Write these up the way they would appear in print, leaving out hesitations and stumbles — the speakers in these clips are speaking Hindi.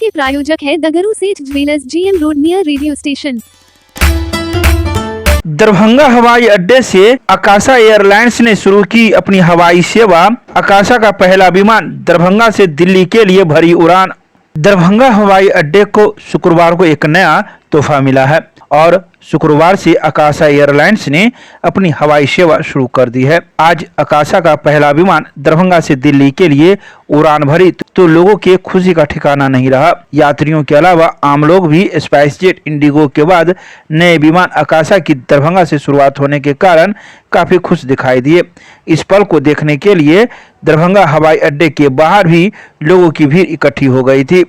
के प्रायोजक है दगरू सेठ jewellers, GM road near radio station. Darbhanga हवाई अड्डे से आकाशा एयरलाइंस ने शुरू की अपनी हवाई सेवा। आकाशा का पहला विमान दरभंगा से दिल्ली के लिए भरी उड़ान। दरभंगा हवाई अड्डे को शुक्रवार को एक नया तोहफा मिला है और शुक्रवार से आकाशा एयरलाइंस ने अपनी हवाई सेवा शुरू कर दी है। आज आकाशा का पहला विमान दरभंगा से दिल्ली के लिए उड़ान भरी तो लोगों के खुशी का ठिकाना नहीं रहा। यात्रियों के अलावा आम लोग भी स्पाइसजेट, इंडिगो के बाद नए विमान आकाशा की दरभंगा से शुरुआत होने के कारण काफी खुश दिखाई दिए। इस पल को देखने के लिए दरभंगा हवाई अड्डे के बाहर भी लोगों की भीड़ इकट्ठी हो गई थी।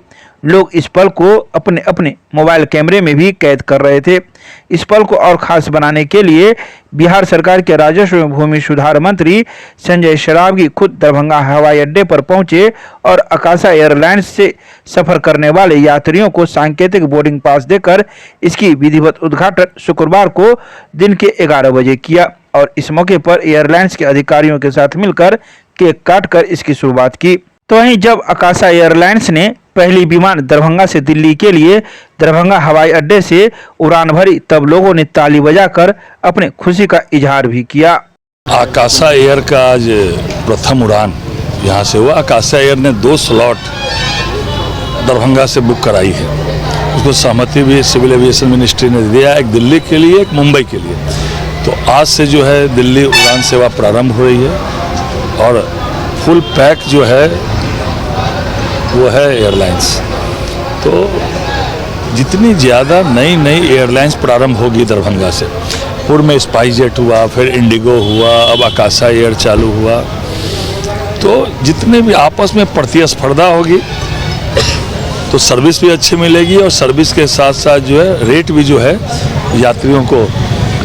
लोग इस पल को अपने अपने मोबाइल कैमरे में भी कैद कर रहे थे। इस पल को और खास बनाने के लिए बिहार सरकार के राजस्व एवं भूमि सुधार मंत्री संजय सरावगी खुद दरभंगा हवाई अड्डे पर पहुंचे और आकाशा एयरलाइंस से सफर करने वाले यात्रियों को सांकेतिक बोर्डिंग पास देकर इसकी विधिवत उद्घाटन शुक्रवार को दिन के 11 बजे किया और इस मौके पर एयरलाइंस के अधिकारियों के साथ मिलकर केक काटकर इसकी शुरुआत की। तो वहीं जब आकाशा एयरलाइंस ने पहली विमान दरभंगा से दिल्ली के लिए दरभंगा हवाई अड्डे से उड़ान भरी तब लोगों ने ताली बजाकर अपने खुशी का इजहार भी किया। आकाशा एयर का आज प्रथम उड़ान यहाँ से हुआ। आकाशा एयर ने 2 स्लॉट दरभंगा से बुक कराई है। उसको सहमति भी सिविल एविएशन मिनिस्ट्री ने दिया, एक दिल्ली के लिए एक मुंबई के लिए। तो आज से जो है दिल्ली उड़ान सेवा प्रारंभ हो रही है और फुल पैक जो है वो है एयरलाइंस। तो जितनी ज़्यादा नई एयरलाइंस प्रारंभ होगी दरभंगा से, पूर्व में स्पाइसजेट हुआ, फिर इंडिगो हुआ, अब आकाशा एयर चालू हुआ, तो जितने भी आपस में प्रतिस्पर्धा होगी तो सर्विस भी अच्छी मिलेगी और सर्विस के साथ साथ जो है रेट भी जो है यात्रियों को,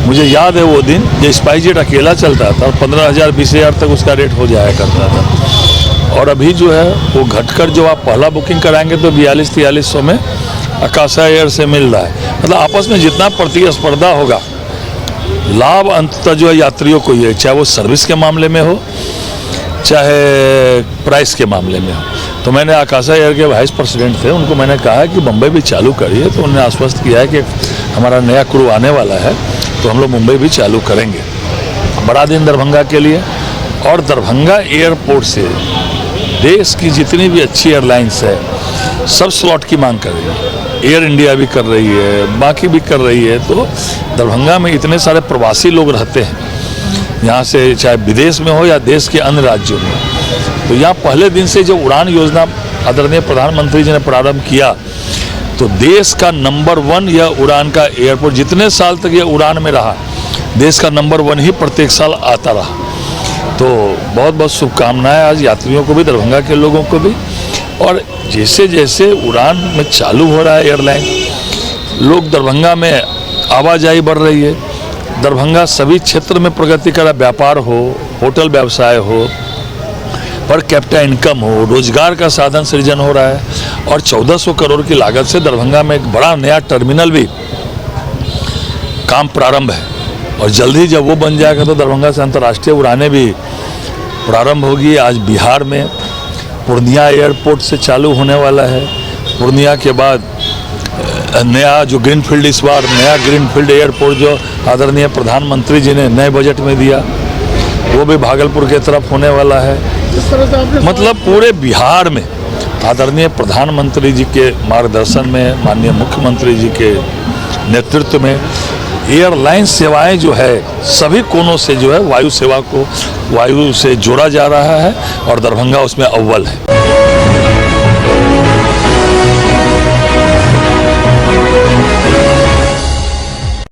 मुझे याद है वो दिन जब स्पाइसजेट अकेला चलता था 15,000-20,000 तक उसका रेट हो जाया करता था और अभी जो है वो घटकर जो आप पहला बुकिंग कराएंगे तो 4200-4300 में आकाशा एयर से मिल रहा है। मतलब आपस में जितना प्रतिस्पर्धा होगा लाभ अंततः जो है यात्रियों को ही है, चाहे वो सर्विस के मामले में हो चाहे प्राइस के मामले में हो। तो मैंने आकाशा एयर के वाइस प्रेसिडेंट थे, उनको मैंने कहा कि मुंबई भी चालू करिए, तो उन्होंने आश्वस्त किया है कि हमारा नया क्रू आने वाला है तो हम लोग मुंबई भी चालू करेंगे। बड़ा दिन दरभंगा के लिए। और दरभंगा एयरपोर्ट से देश की जितनी भी अच्छी एयरलाइंस है सब स्लॉट की मांग कर रही है। एयर इंडिया भी कर रही है, बाकी भी कर रही है। तो दरभंगा में इतने सारे प्रवासी लोग रहते हैं यहाँ से, चाहे विदेश में हो या देश के अन्य राज्यों में। तो यहाँ पहले दिन से जो उड़ान योजना आदरणीय प्रधानमंत्री जी ने प्रारंभ किया तो देश का नंबर 1 यह उड़ान का एयरपोर्ट, जितने साल तक ये उड़ान में रहा देश का नंबर 1 ही प्रत्येक साल आता रहा। तो बहुत बहुत शुभकामनाएं आज यात्रियों को भी, दरभंगा के लोगों को भी। और जैसे जैसे उड़ान में चालू हो रहा है एयरलाइन, लोग दरभंगा में आवाजाही बढ़ रही है। दरभंगा सभी क्षेत्र में प्रगति कर रहा, व्यापार हो, होटल व्यवसाय हो, पर कैपिटा इनकम हो, रोजगार का साधन सृजन हो रहा है। और 1400 करोड़ की लागत से दरभंगा में एक बड़ा नया टर्मिनल भी काम प्रारंभ है और जल्द ही जब वो बन जाएगा तो दरभंगा से अंतर्राष्ट्रीय उड़ानें भी प्रारंभ होगी। आज बिहार में पूर्णिया एयरपोर्ट से चालू होने वाला है। पूर्णिया के बाद नया जो ग्रीनफील्ड, इस बार नया ग्रीनफील्ड एयरपोर्ट जो आदरणीय प्रधानमंत्री जी ने नए बजट में दिया वो भी भागलपुर के तरफ होने वाला है। मतलब पूरे बिहार में आदरणीय प्रधानमंत्री जी के मार्गदर्शन में, माननीय मुख्यमंत्री जी के नेतृत्व में एयरलाइन सेवाएं जो है सभी कोनों से जो है वायु सेवा को वायु से जोड़ा जा रहा है और दरभंगा उसमें अव्वल है।